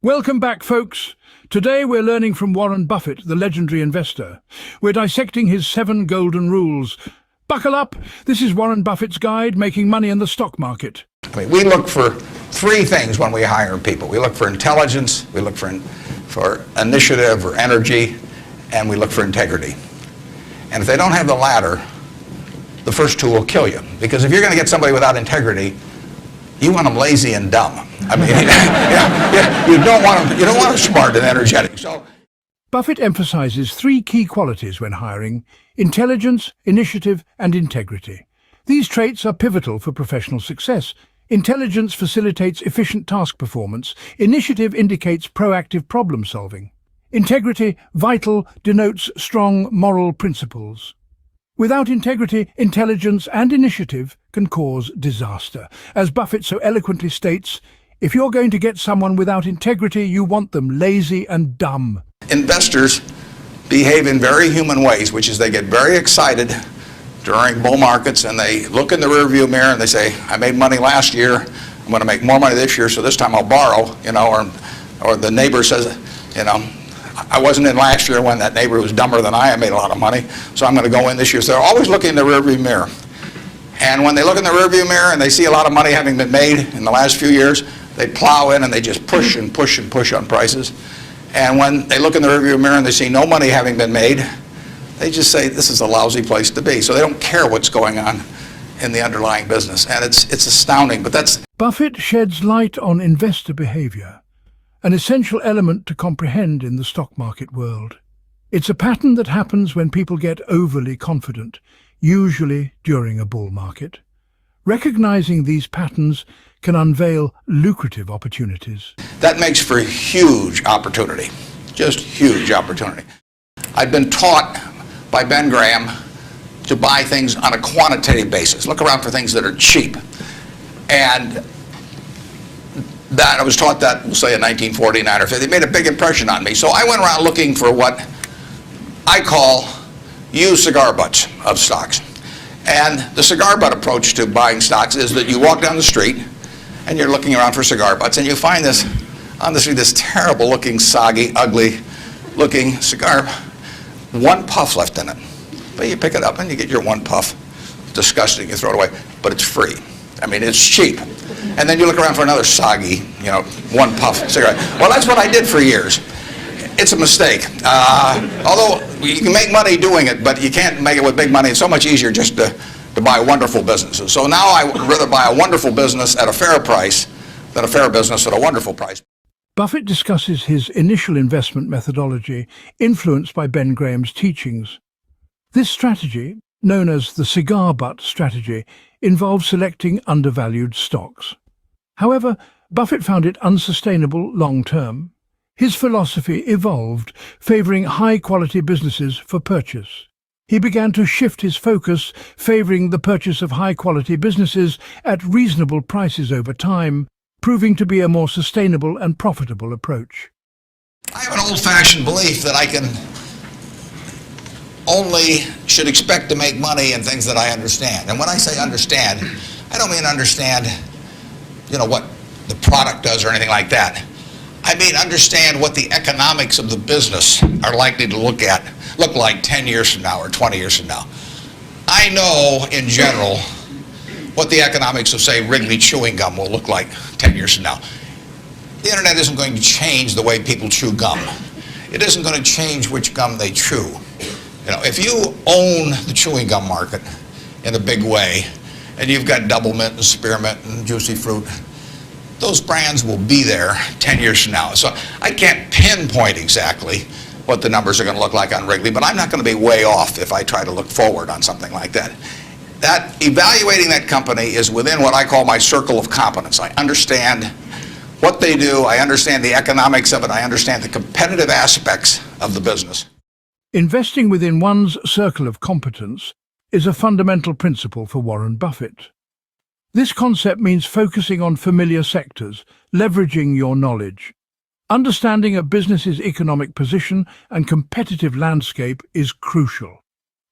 Welcome back, folks. Today we're learning from Warren Buffett, the legendary investor. We're dissecting his 7 golden rules. Buckle up. This is Warren Buffett's guide, making money in the stock market. We look for 3 things when we hire people. We look for intelligence, we look for initiative or energy, and we look for integrity. And if they don't have the latter, the first 2 will kill you. Because if you're going to get somebody without integrity, you want them lazy and dumb. I mean, you don't want them smart and energetic. So, Buffett emphasizes 3 key qualities when hiring: intelligence, initiative, and integrity. These traits are pivotal for professional success. Intelligence facilitates efficient task performance. Initiative indicates proactive problem solving. Integrity, vital, denotes strong moral principles. Without integrity, intelligence and initiative can cause disaster. As Buffett so eloquently states, if you're going to get someone without integrity, you want them lazy and dumb. investors behave in very human ways, which is they get very excited during bull markets and they look in the rearview mirror and they say, I made money last year, I'm going to make more money this year, so this time I'll borrow, or the neighbor says, I wasn't in last year when that neighbor was dumber than I made a lot of money, so I'm going to go in this year. So they're always looking in the rearview mirror. And when they look in the rearview mirror and they see a lot of money having been made in the last few years, they plow in and they just push and push and push on prices. And when they look in the rearview mirror and they see no money having been made, they just say, this is a lousy place to be. So they don't care what's going on in the underlying business. And it's astounding, but that's... Buffett sheds light on investor behavior, an essential element to comprehend in the stock market world. It's a pattern that happens when people get overly confident, usually during a bull market. Recognizing these patterns can unveil lucrative opportunities. That makes for huge opportunity, just huge opportunity. I've been taught by Ben Graham to buy things on a quantitative basis. Look around for things that are cheap. And that I was taught that, we'll say in 1949 or 50. It made a big impression on me. So I went around looking for what I call used cigar butts of stocks. And the cigar butt approach to buying stocks is that you walk down the street and you're looking around for cigar butts and you find this on the street, this terrible looking, soggy, ugly looking cigar, 1 puff left in it. But you pick it up and you get your 1 puff. It's disgusting, you throw it away, but it's free. I mean, it's cheap. And then you look around for another soggy, 1 puff cigarette. Well, that's what I did for years. It's a mistake. Although you can make money doing it, but you can't make it with big money. It's so much easier just to buy wonderful businesses. So now I would rather buy a wonderful business at a fair price than a fair business at a wonderful price. Buffett discusses his initial investment methodology, influenced by Ben Graham's teachings. This strategy, known as the cigar butt strategy, involves selecting undervalued stocks. However, Buffett found it unsustainable long-term. His philosophy evolved, favoring high-quality businesses for purchase. He began to shift his focus, favoring the purchase of high-quality businesses at reasonable prices over time, proving to be a more sustainable and profitable approach. I have an old-fashioned belief that I should expect to make money in things that I understand. And when I say understand, I don't mean understand, what the product does or anything like that. I mean understand what the economics of the business are likely to look like 10 years from now or 20 years from now. I know in general what the economics of, say, Wrigley chewing gum will look like 10 years from now. The internet isn't going to change the way people chew gum. It isn't going to change which gum they chew. If you own the chewing gum market in a big way, and you've got Double Mint and Spearmint and Juicy Fruit, those brands will be there 10 years from now. So I can't pinpoint exactly what the numbers are going to look like on Wrigley, but I'm not going to be way off if I try to look forward on something like that. Evaluating that company is within what I call my circle of competence. I understand what they do, I understand the economics of it, I understand the competitive aspects of the business. Investing within one's circle of competence is a fundamental principle for Warren Buffett. This concept means focusing on familiar sectors, leveraging your knowledge. Understanding a business's economic position and competitive landscape is crucial.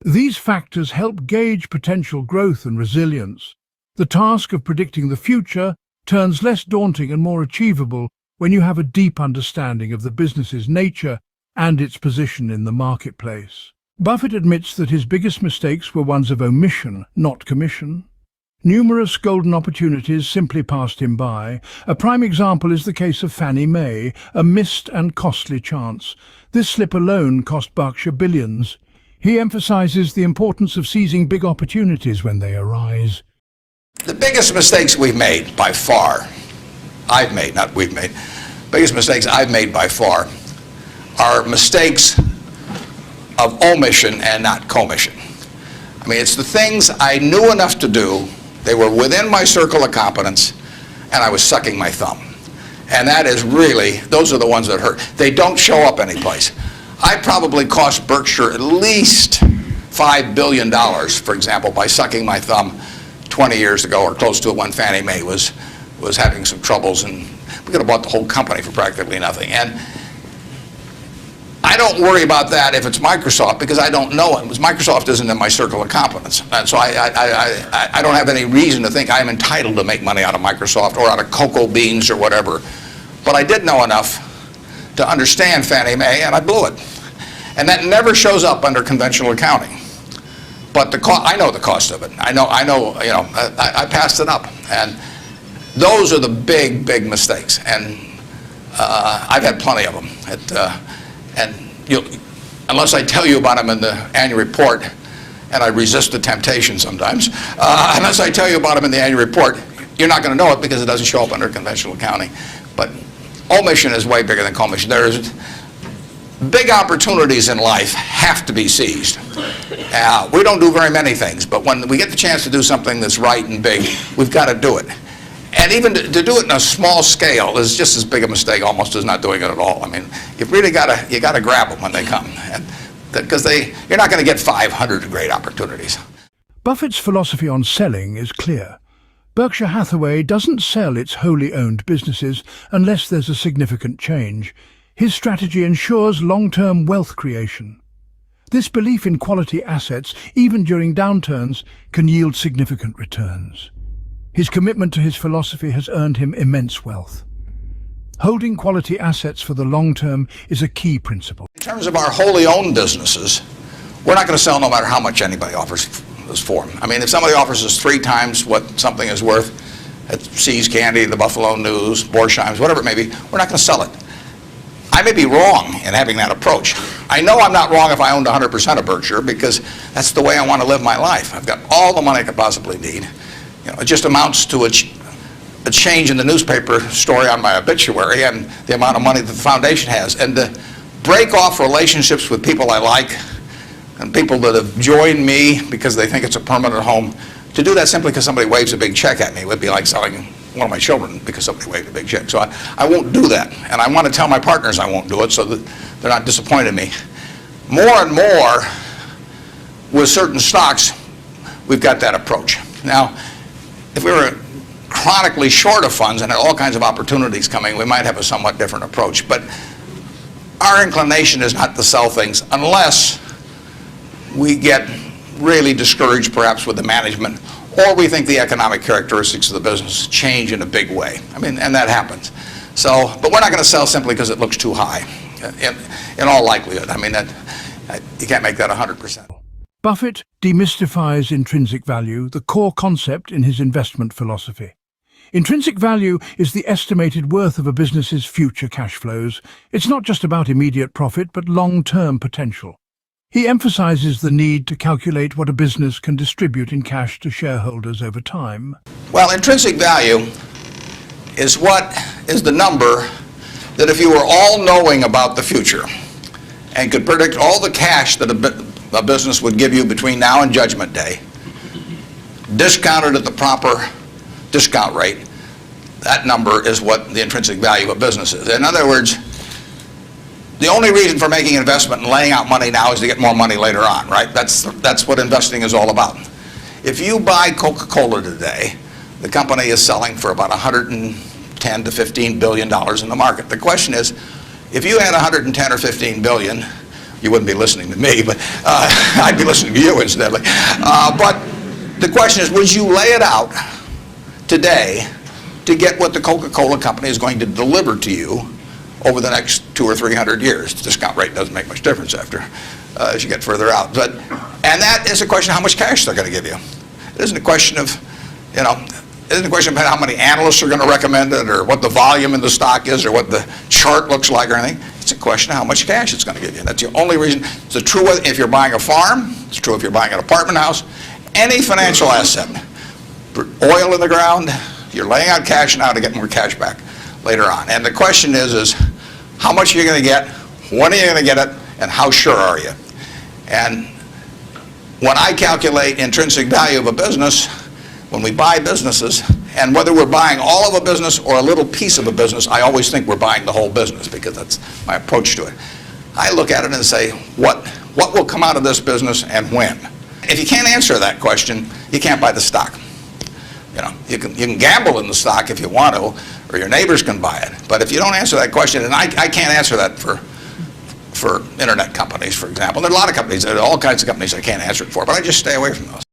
These factors help gauge potential growth and resilience. The task of predicting the future turns less daunting and more achievable when you have a deep understanding of the business's nature and its position in the marketplace. Buffett admits that his biggest mistakes were ones of omission, not commission. Numerous golden opportunities simply passed him by. A prime example is the case of Fannie Mae, a missed and costly chance. This slip alone cost Berkshire billions. He emphasizes the importance of seizing big opportunities when they arise. The biggest mistakes we've made by far, I've made, not we've made, biggest mistakes I've made by far are mistakes of omission and not commission. I mean, it's the things I knew enough to do, they were within my circle of competence, and I was sucking my thumb. And that is really, those are the ones that hurt. They don't show up anyplace. I probably cost Berkshire at least $5 billion, for example, by sucking my thumb 20 years ago or close to it when Fannie Mae was having some troubles, and we could have bought the whole company for practically nothing. And I don't worry about that if it's Microsoft, because I don't know it. Microsoft isn't in my circle of competence. And so I don't have any reason to think I'm entitled to make money out of Microsoft or out of cocoa beans or whatever. But I did know enough to understand Fannie Mae, and I blew it. And that never shows up under conventional accounting. But I know the cost of it. I know, you know, I passed it up. And those are the big, big mistakes. And I've had plenty of them. And unless I tell you about them in the annual report, and I resist the temptation sometimes, unless I tell you about them in the annual report, you're not going to know it because it doesn't show up under conventional accounting. But omission is way bigger than commission. There's big opportunities in life have to be seized. We don't do very many things, but when we get the chance to do something that's right and big, we've got to do it. And even to do it in a small scale is just as big a mistake almost as not doing it at all. I mean, you've really got to grab them when they come, because you're not going to get 500 great opportunities. Buffett's philosophy on selling is clear. Berkshire Hathaway doesn't sell its wholly owned businesses unless there's a significant change. His strategy ensures long-term wealth creation. This belief in quality assets, even during downturns, can yield significant returns. His commitment to his philosophy has earned him immense wealth. Holding quality assets for the long term is a key principle. In terms of our wholly owned businesses, we're not going to sell no matter how much anybody offers us for them. I mean, if somebody offers us 3 times what something is worth at See's Candy, the Buffalo News, Borsheim's, whatever it may be, we're not going to sell it. I may be wrong in having that approach. I know I'm not wrong if I owned 100% of Berkshire, because that's the way I want to live my life. I've got all the money I could possibly need. You know, it just amounts to a change in the newspaper story on my obituary and the amount of money that the foundation has. And to break off relationships with people I like and people that have joined me because they think it's a permanent home, to do that simply because somebody waves a big check at me would be like selling one of my children because somebody waved a big check. So I won't do that. And I want to tell my partners I won't do it so that they're not disappointed in me. More and more with certain stocks, we've got that approach. Now, if we were chronically short of funds and had all kinds of opportunities coming, we might have a somewhat different approach. But our inclination is not to sell things unless we get really discouraged perhaps with the management, or we think the economic characteristics of the business change in a big way. I mean, and that happens. So, but we're not going to sell simply because it looks too high, in all likelihood. I mean, you can't make that 100%. Buffett demystifies intrinsic value, the core concept in his investment philosophy. Intrinsic value is the estimated worth of a business's future cash flows. It's not just about immediate profit, but long-term potential. He emphasizes the need to calculate what a business can distribute in cash to shareholders over time. Well, intrinsic value is the number that if you were all-knowing about the future and could predict all the cash that a business would give you between now and Judgment Day, discounted at the proper discount rate, that number is what the intrinsic value of a business is. In other words, the only reason for making an investment and laying out money now is to get more money later on, right? That's what investing is all about. If you buy Coca-Cola today, the company is selling for about $110 to $15 billion in the market. The question is, if you had 110 or 15 billion, you wouldn't be listening to me, but I'd be listening to you incidentally. But the question is, would you lay it out today to get what the Coca-Cola company is going to deliver to you over the next 200 or 300 years. The discount rate doesn't make much difference after as you get further out. And that is a question of how much cash they're going to give you. It isn't a question of, it isn't a question of how many analysts are going to recommend it or what the volume in the stock is or what the chart looks like or anything. It's a question of how much cash it's going to give you. That's the only reason. It's true if you're buying a farm. It's true if you're buying an apartment house. Any financial asset. Oil in the ground, you're laying out cash now to get more cash back later on. And the question is how much are you going to get, when are you going to get it, and how sure are you? And when I calculate intrinsic value of a business, when we buy businesses, and whether we're buying all of a business or a little piece of a business, I always think we're buying the whole business because that's my approach to it. I look at it and say, what will come out of this business and when? If you can't answer that question, you can't buy the stock. You can gamble in the stock if you want to, or your neighbors can buy it. But if you don't answer that question, and I can't answer that for internet companies, for example. There are a lot of companies, there are all kinds of companies I can't answer it for, but I just stay away from those.